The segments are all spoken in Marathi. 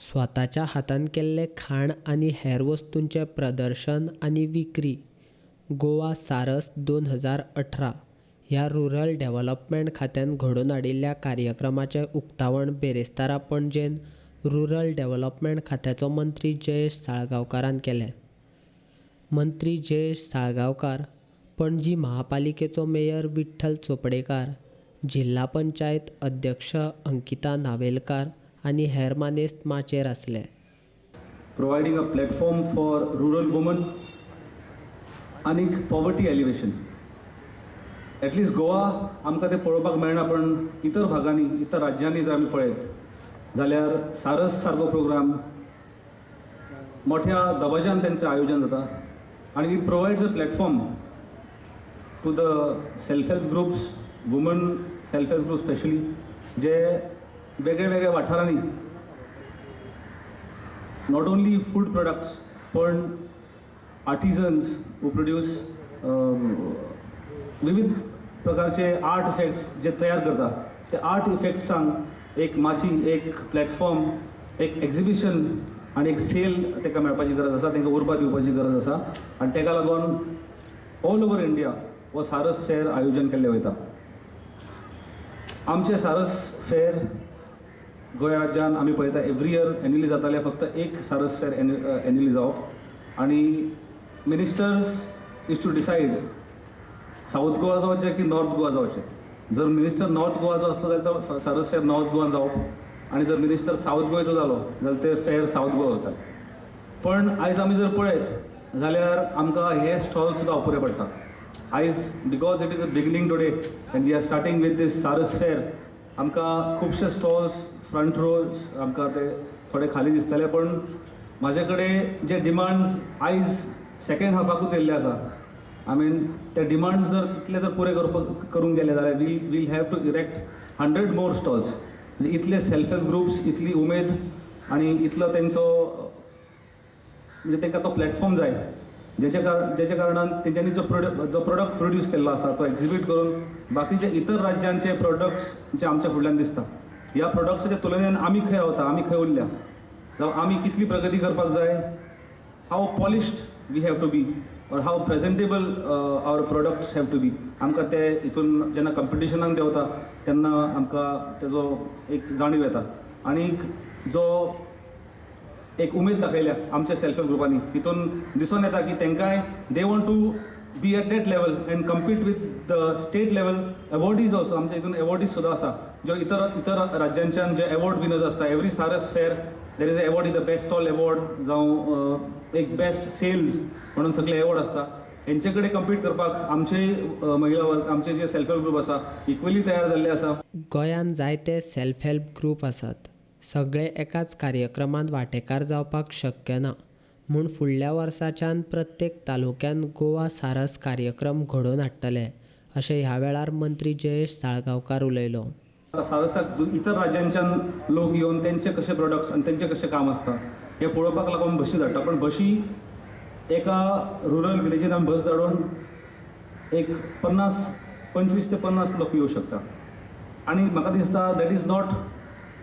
स्वताच्या हातान केल्ले खाण आनी हेर वस्तूंचें प्रदर्शन आनी विक्री गोवा सारस 2018 ह्या रुरल डेव्हलपमेंट खात्यान घडोवन हाडिल्ल्या कार्यक्रमाचें उक्तावण बेरेस्तारा पणजेन रुरल डेव्हलपमेंट खात्याचो मंत्री जयेश साळगांवकारान केलें. मंत्री जयेश साळगांवकार, पणजी महापालिकेचो मेयर विठ्ठल चोपडेकार, जिल्हा पंचायत अध्यक्ष अंकिता नावेलकार आनी हेर मानेस्त माचयेर आसले. Providing a platform for rural women आणि पॉवर्टी एलिवेशन. ॲटलिस्ट गोवा आमकां तें पळोवपाक मेळना, पण इतर भागांनी इतर राज्यांनी जर आमी पळयत जाल्यार सारस सारको प्रोग्राम मोठ्या दबाज्यान तेंचें आयोजन जाता आनी it provides a platform to the self help groups, woman self help group specially, जे वेगळे वेगळ्या वाठारांनी नॉट ओन्ली फूड प्रोडक्ट्स पण आर्टिजन्स हू प्रोड्यूस विविध प्रकारचे आर्ट इफेक्ट्स जे तयार करता, ते आर्ट इफेक्ट्सांक एक माची एक प्लॅटफॉर्म, एक एक्झिबिशन आनी एक सेल ताका मेळपाची गरज आसा, तांकां उर्बा दिवपाची गरज आसा. आनी ताका लागून ऑल ओवर इंडिया हो सारस फेर आयोजन केल्लें वयता. आमचे सारस फेर गोंय राज्यान आमी पळयता एवरी इयर एन्युअली जाताले, फक्त एक सारस फेर एन्युअली जावप. आनी ministers is to decide south Goa जावचें की नॉर्थ गोवा जावचें. जर मिनिस्टर नॉर्थ गोवाचो आसलो जाल्यार तो सारस फेर नॉर्थ गोवान जावप आनी जर मिनिस्टर साऊथ गोंयचो जालो जाल्यार ते फेर साऊथ गोवा वता. पण आयज आमी जर पळयत जाल्यार आमकां हे स्टॉल सुद्दां अपुरे पडटा. आयज because it is a beginning today and we are starting with this Saras फेर, आमकां खुबशे स्टॉल्स फ्रंट रोज आमकां ते थोडे खाली दिसतले, पण म्हाजे कडेन जे डिमांड्स आयज सेकेंड हाफाकूच येयल्ले आसा, आय मीन ते डिमांड जर तितले जर पुरे करूंक गेले जाल्यार will have to erect 100 more stalls. म्हणजे इतले सेल्फ हेल्प ग्रुप्स, इतली उमेद आनी इतलो तेंचो म्हणजे तांकां तो प्लॅटफॉर्म जाय जेच्या कारणान तेंच्यांनी जो प्रोडक्ट प्रोड्यूस केल्लो आसा तो एक्झिबीट करून बाकीचे इतर राज्यांचे प्रोडक्ट्स जे आमच्या फुडल्यान दिसता, ह्या प्रोडक्ट्साच्या तुलनेन आमी खंय रावता, आमी खंय उरल्या, जावं आमी कितली प्रगती करपाक जाय, how polished we have to be or how presentable our products have to be. आमकां ते हितून जेन्ना कंपिटिशनाक देंवता तेन्ना आमकां तेजो एक जाणीव येता. आनीक जो एक उमेद दाखयल्या आमच्या सेल्फ हेल्प ग्रुपांनी, तितून दिसून येता की तेंकांय they want to be at that level and compete with the state level awardees also. आमच्या हितून अवॉर्डीज सुद्दां आसा, ज्यो इतर राज्यांच्यान जे अवॉर्ड विनर्स आसता. एवरी सारस फेर there is a award, is the best stall award जावं एक बेस्ट सेल्स म्हणून सगळे अवॉर्ड आसता. हेंचे कडेन कम्पीट करपाक आमचे महिला वर्ग, आमचे जे सेल्फ हेल्प ग्रुप आसा इक्वली तयार जाल्ले आसा. गोंयान जायते सेल्फ हेल्प ग्रुप आसात. सगळे एकाच कार्यक्रमांत वांटेकार जावपाक शक्य ना, म्हूण फुडल्या वर्साच्यान प्रत्येक तालुक्यान गोवा सारस कार्यक्रम घडोवन हाडटले, अशें ह्या वेळार मंत्री जयेश साळगांवकार उलयलो. सारसाक इतर राज्यांच्यान लोक येवन तेंचे कशे प्रोडक्ट्स आनी तेंचें कशें काम आसता हें पळोवपाक लागून बशी धाडटा. पण बशी एका रुरल विलेजीन आमी बस धाडून एक 25 ते 50 लोक येवं शकता. आनी म्हाका दिसता that is not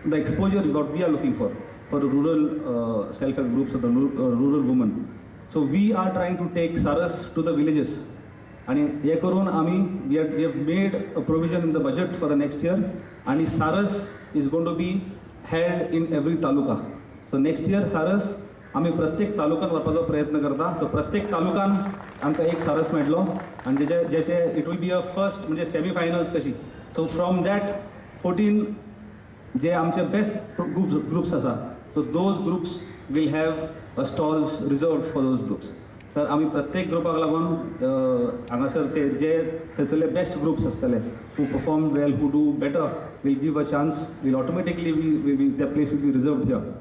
the exposure what we are looking for rural self help groups of the rural women. So we are trying to take Saras to the villages आनी हे करून आमी we have made a provision in the budget for the next year. आनी Saras is going to be held in every taluka. So next year Saras आमी प्रत्येक तालुक्यान व्हरपाचो प्रयत्न करता. सो प्रत्येक तालुक्यान आमकां एक सारस मेळटलो आनी जेचे it will be a first म्हणजे सेमी फायनल्स कशी. सो फ्रॉम दॅट 14 जे आमचे बेस्ट ग्रुप्स आसा, so those groups will have a stalls reserved for those groups. तर आमी प्रत्येक ग्रुपाक लागून हांगासर ते जे थंयसरले बेस्ट ग्रुप्स आसतले who perform well, who do better, will give a chance, will automatically we the place will be reserved here.